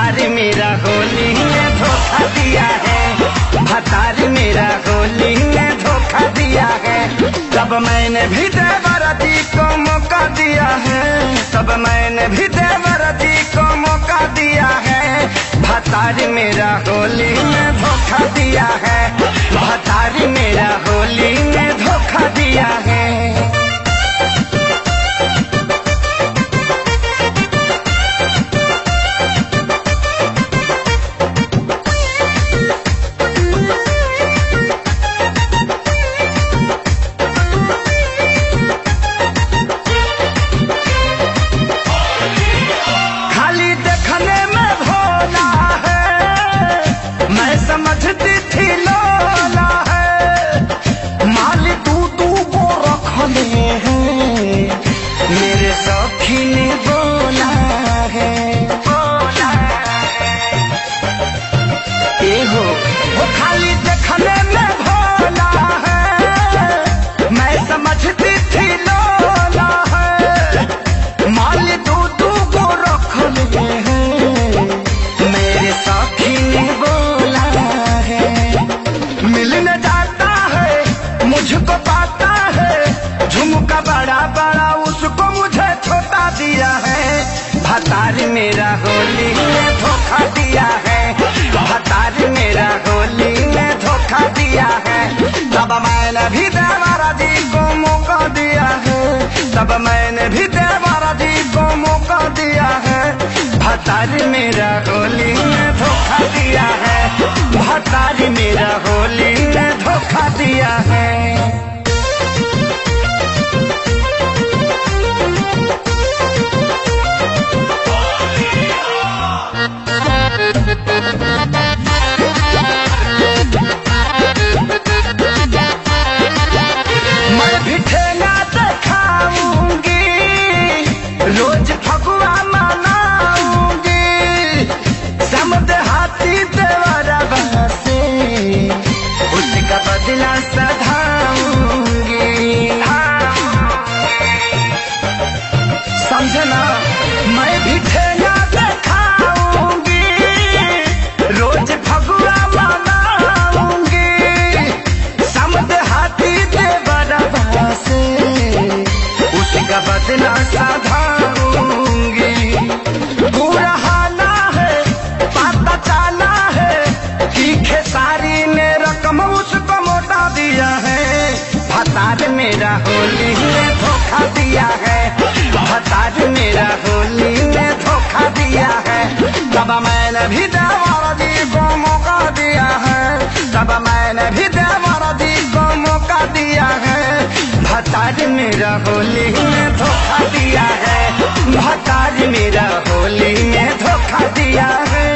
भतारी मेरा होली में धोखा दिया है, भतारी मेरा होली में धोखा दिया है। तब मैंने भी देवरती को मौका दिया है, तब मैंने भी देवरती को मौका दिया है। भतारी मेरा होली में धोखा दिया है, भतारी मेरा होली में धोखा दिया है। समझती थी लोला है, माली तू वो रखने हैं, मेरे सखी ने बोला है, बोला है वो खाली देखने में भोला है। मैं समझती थी लोला है, माली तू वो रखने हैं, मेरे सखी ने बोला है। मिलने जाता है मुझको पाता है, झुमका बड़ा बड़ा उसको मुझे छोटा दिया है। भतारी मेरा होली में धोखा दिया है, भतारी मेरा होली में धोखा दिया है। तब मैंने भी देवरा जी को मौका दिया है, तब मैंने भी देवरा जी को मौका दिया है। भतारी मेरा होली में धोखा दिया है, भतारी मेरा होली में धोखा दिया है। मैं भी ठेला दिखाऊंगी, रोज फगुआ मनाऊंगी, समझ हाथी देवरा से उसका बदला सधाऊंगी। समझना, मैं भी ठेला दिखाऊंगी, रोज फगुआ मनाऊंगी, समझ हाथी देवरा से उसका बदला सधाऊंगी। पूरा हाना है, पता चला है कि खेसारी ने रकम उसको मोटा दिया है। भतारी मेरा होली में धोखा दिया है, भतारी मेरा होली में धोखा दिया है। तब मैंने भी देवरा जी को मौका दिया है, तब मैंने भी देवरा जी को मौका दिया है। भतारी मेरा होली में धोखा दिया है, भतारी मेरा होली में धोखा दिया है।